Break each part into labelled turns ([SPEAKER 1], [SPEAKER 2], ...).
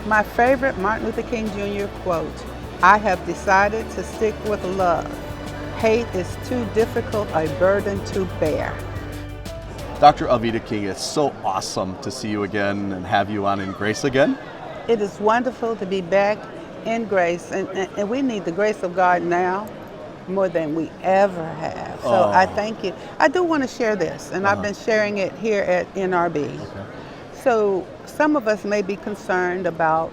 [SPEAKER 1] My favorite Martin Luther King Jr. quote, "I have decided to stick with love. Hate is too difficult a burden to bear."
[SPEAKER 2] Dr. Alveda King, it's so awesome to see you again and have you on InGrace again.
[SPEAKER 1] It is wonderful to be back in grace, and we need the grace of God now more than we ever have. So I thank you. I do want to share this, and I've been sharing it here at NRB.
[SPEAKER 2] Okay.
[SPEAKER 1] So some of us may be concerned about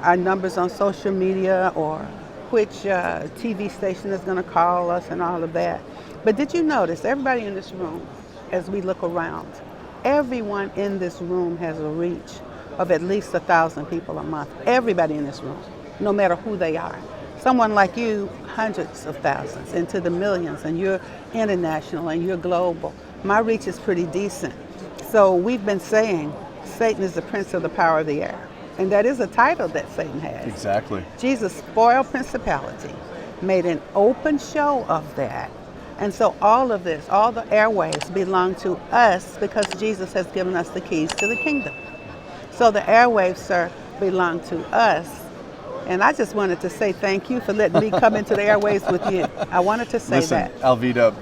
[SPEAKER 1] our numbers on social media or which TV station is going to call us and all of that. But did you notice everybody in this room, as we look around, everyone in this room has a reach of at least 1,000 people a month. Everybody in this room, no matter who they are. Someone like you, hundreds of thousands, into the millions, and you're international and you're global. My reach is pretty decent. So we've been saying Satan is the prince of the power of the air. And that is a title that Satan has.
[SPEAKER 2] Exactly.
[SPEAKER 1] Jesus spoiled principality, made an open show of that. And so all of this, all the airwaves belong to us because Jesus has given us the keys to the kingdom. So the airwaves, sir, belong to us. And I just wanted to say thank you for letting me come into the airwaves with you. I wanted to say that.
[SPEAKER 2] Listen, Alveda,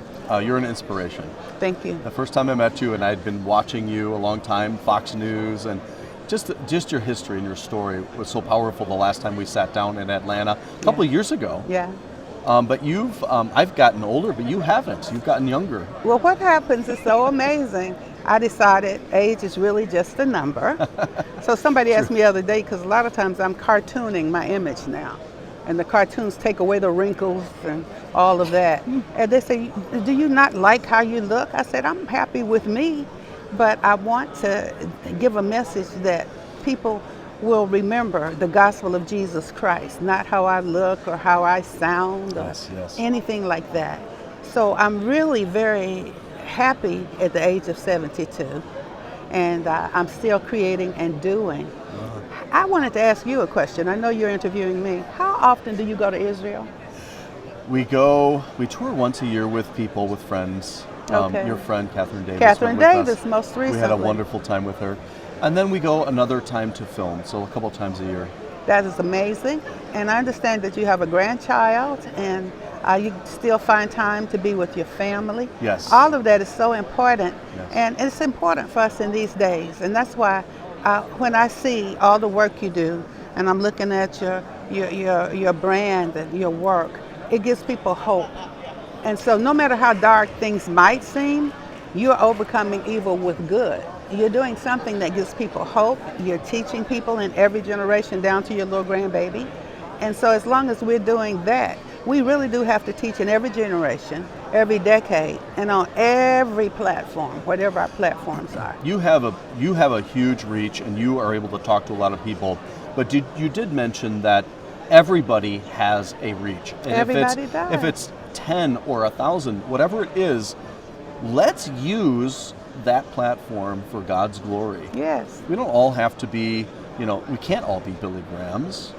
[SPEAKER 2] you're an inspiration.
[SPEAKER 1] Thank you.
[SPEAKER 2] The first time I met you, and I'd been watching you a long time, Fox News, and just your history and your story was so powerful the last time we sat down in Atlanta a couple of years ago.
[SPEAKER 1] Yeah.
[SPEAKER 2] But I've gotten older, but you haven't. You've gotten younger.
[SPEAKER 1] Well, what happens is so amazing. I decided age is really just a number. So somebody asked me the other day, because a lot of times I'm cartooning my image now. And the cartoons take away the wrinkles and all of that. And they say, "Do you not like how you look?" I said, "I'm happy with me, but I want to give a message that people will remember the gospel of Jesus Christ, not how I look or how I sound or anything like that." So I'm really very happy at the age of 72, and I'm still creating and doing. I wanted to ask you a question. I know you're interviewing me. How often do you go to Israel?
[SPEAKER 2] We tour once a year with people, with friends.
[SPEAKER 1] Okay.
[SPEAKER 2] Your friend, Catherine Davis.
[SPEAKER 1] Catherine
[SPEAKER 2] went with
[SPEAKER 1] Davis,
[SPEAKER 2] us.
[SPEAKER 1] most recently.
[SPEAKER 2] We had a wonderful time with her. And then we go another time to film, so a couple times a year.
[SPEAKER 1] That is amazing. And I understand that you have a grandchild, and you still find time to be with your family.
[SPEAKER 2] Yes.
[SPEAKER 1] All of that is so important.
[SPEAKER 2] Yes.
[SPEAKER 1] And it's important for us in these days. And that's why when I see all the work you do, and I'm looking at your brand and your work, it gives people hope. And so no matter how dark things might seem, you're overcoming evil with good. You're doing something that gives people hope. You're teaching people in every generation down to your little grandbaby. And so as long as we're doing that, we really do have to teach in every generation, every decade, and on every platform, whatever our platforms are.
[SPEAKER 2] You have a huge reach, and you are able to talk to a lot of people. But you did mention that everybody has a reach. And
[SPEAKER 1] Everybody does.
[SPEAKER 2] If it's 10 or 1,000, whatever it is, let's use that platform for God's glory.
[SPEAKER 1] Yes.
[SPEAKER 2] We don't all have to be, we can't all be Billy Grahams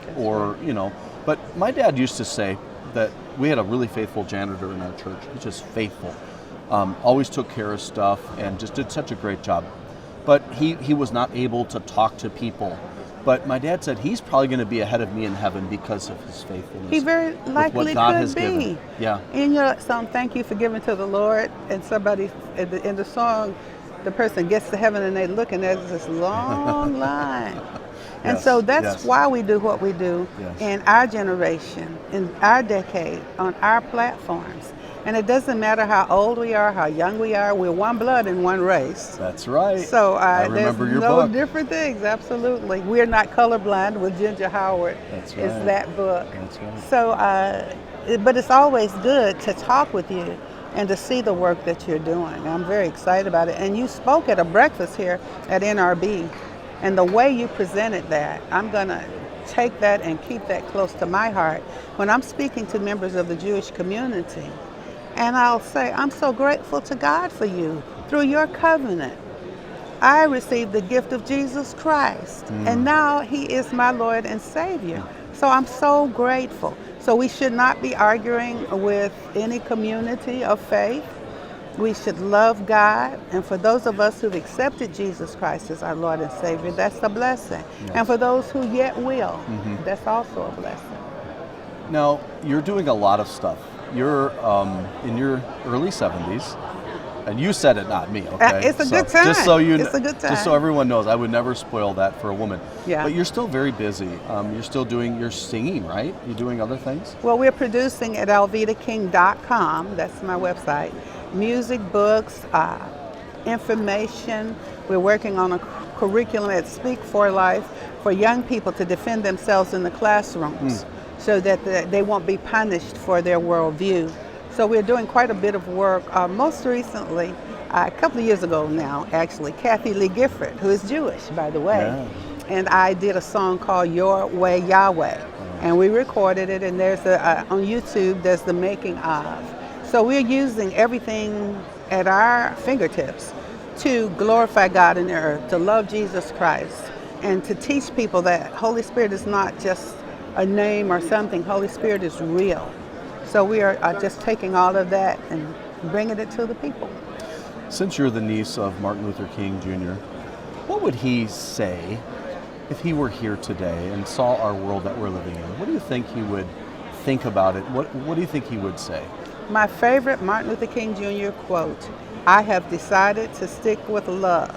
[SPEAKER 2] but my dad used to say that we had a really faithful janitor in our church. He's just faithful. Always took care of stuff and just did such a great job. But he was not able to talk to people. But my dad said he's probably going to be ahead of me in heaven because of his faithfulness.
[SPEAKER 1] He very likely
[SPEAKER 2] what God
[SPEAKER 1] could
[SPEAKER 2] has
[SPEAKER 1] be.
[SPEAKER 2] Given. Yeah.
[SPEAKER 1] In your song, "Thank You for Giving to the Lord," and somebody in the song, the person gets to heaven and they look and there's this long line. And so that's why we do what we do in our generation, in our decade, on our platforms. And it doesn't matter how old we are, how young we are, we're one blood and one race.
[SPEAKER 2] That's right.
[SPEAKER 1] So
[SPEAKER 2] I remember
[SPEAKER 1] there's
[SPEAKER 2] your
[SPEAKER 1] no
[SPEAKER 2] book.
[SPEAKER 1] different things, absolutely. We're not colorblind with Ginger Howard.
[SPEAKER 2] That's right.
[SPEAKER 1] It's that book.
[SPEAKER 2] That's right.
[SPEAKER 1] So, but it's always good to talk with you and to see the work that you're doing. I'm very excited about it. And you spoke at a breakfast here at NRB, and the way you presented that, I'm going to take that and keep that close to my heart when I'm speaking to members of the Jewish community. And I'll say, I'm so grateful to God for you. Through your covenant, I received the gift of Jesus Christ, and now He is my Lord and Savior. So I'm so grateful. So we should not be arguing with any community of faith. We should love God, and for those of us who've accepted Jesus Christ as our Lord and Savior, that's a blessing.
[SPEAKER 2] Yes.
[SPEAKER 1] And for those who yet will, that's also a blessing.
[SPEAKER 2] Now, you're doing a lot of stuff. You're in your early 70s, and you said it, not me, okay?
[SPEAKER 1] It's a good time.
[SPEAKER 2] Just so you
[SPEAKER 1] It's a good time.
[SPEAKER 2] Just so everyone knows, I would never spoil that for a woman.
[SPEAKER 1] Yeah.
[SPEAKER 2] But you're still very busy. You're singing, right? You're doing other things?
[SPEAKER 1] Well, we're producing at alvedaking.com. That's my website. Music, books, information. We're working on a curriculum at Speak for Life for young people to defend themselves in the classrooms so that they won't be punished for their worldview. So we're doing quite a bit of work. Most recently, a couple of years ago now, actually, Kathy Lee Gifford, who is Jewish, by the way, and I did a song called Your Way, Yahweh. And we recorded it, and there's on YouTube, there's the making of. So we're using everything at our fingertips to glorify God in the earth, to love Jesus Christ, and to teach people that Holy Spirit is not just a name or something. Holy Spirit is real. So we are just taking all of that and bringing it to the people.
[SPEAKER 2] Since you're the niece of Martin Luther King Jr., what would he say if he were here today and saw our world that we're living in? What do you think he would think about it? What do you think he would say?
[SPEAKER 1] My favorite Martin Luther King Jr. quote, "I have decided to stick with love.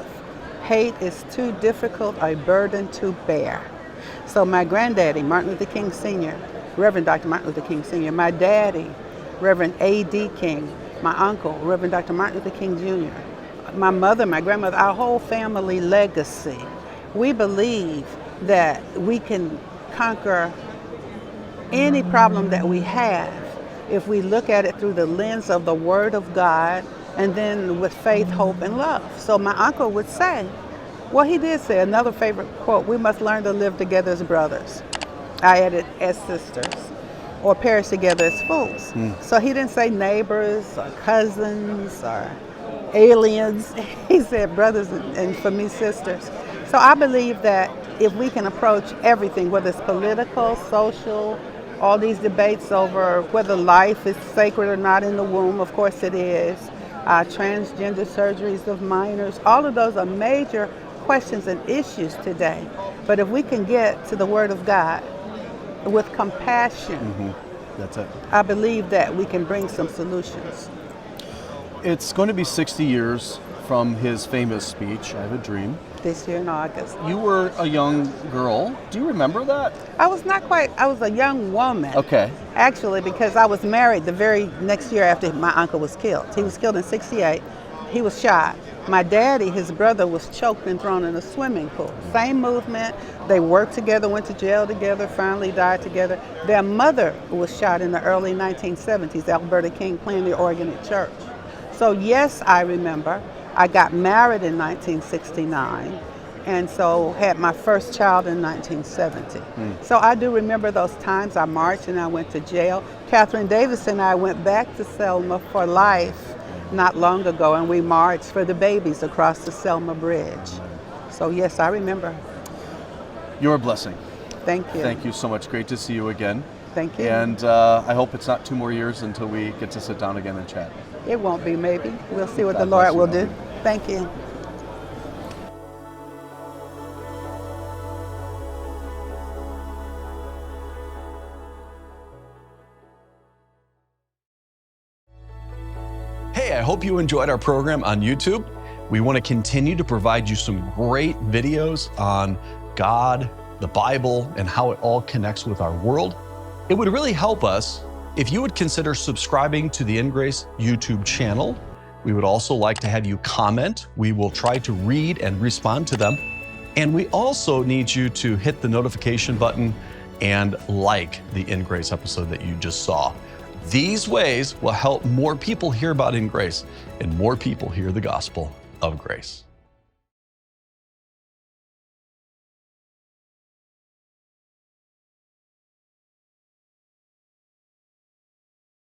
[SPEAKER 1] Hate is too difficult a burden to bear." So my granddaddy, Martin Luther King Sr., Reverend Dr. Martin Luther King Sr., my daddy, Reverend A.D. King, my uncle, Reverend Dr. Martin Luther King Jr., my mother, my grandmother, our whole family legacy. We believe that we can conquer any problem that we have if we look at it through the lens of the Word of God and then with faith, hope, and love. So my uncle would say, well, he did say, another favorite quote, we must learn to live together as brothers. I added as sisters, or perish together as fools. So he didn't say neighbors or cousins or aliens. He said brothers and for me, sisters. So I believe that if we can approach everything, whether it's political, social, all these debates over whether life is sacred or not in the womb, of course it is, transgender surgeries of minors, all of those are major questions and issues today. But if we can get to the Word of God with compassion,
[SPEAKER 2] That's it.
[SPEAKER 1] I believe that we can bring some solutions.
[SPEAKER 2] It's going to be 60 years from his famous speech, I Have a Dream.
[SPEAKER 1] This year in August.
[SPEAKER 2] You were a young girl. Do you remember that?
[SPEAKER 1] I was not quite, I was a young woman.
[SPEAKER 2] Okay.
[SPEAKER 1] Actually, because I was married the very next year after my uncle was killed. He was killed in '68. He was shot. My daddy, his brother, was choked and thrown in a swimming pool. Same movement. They worked together, went to jail together, finally died together. Their mother was shot in the early 1970s, Alveda King, playing the organ at church. So yes, I remember. I got married in 1969, and so had my first child in 1970. So I do remember those times. I marched and I went to jail. Catherine Davis and I went back to Selma for life not long ago, and we marched for the babies across the Selma Bridge. So yes, I remember.
[SPEAKER 2] You're a blessing.
[SPEAKER 1] Thank you.
[SPEAKER 2] Thank you so much. Great to see you again.
[SPEAKER 1] Thank you.
[SPEAKER 2] And I hope it's not 2 more years until we get to sit down again and chat.
[SPEAKER 1] It won't be, maybe. We'll see what
[SPEAKER 2] God
[SPEAKER 1] the Lord
[SPEAKER 2] bless you,
[SPEAKER 1] will do.
[SPEAKER 2] Alveda.
[SPEAKER 1] Thank you.
[SPEAKER 3] Hey, I hope you enjoyed our program on YouTube. We want to continue to provide you some great videos on God, the Bible, and how it all connects with our world. It would really help us if you would consider subscribing to the InGrace YouTube channel. We would also like to have you comment. We will try to read and respond to them. And we also need you to hit the notification button and like the InGrace episode that you just saw. These ways will help more people hear about InGrace and more people hear the gospel of grace.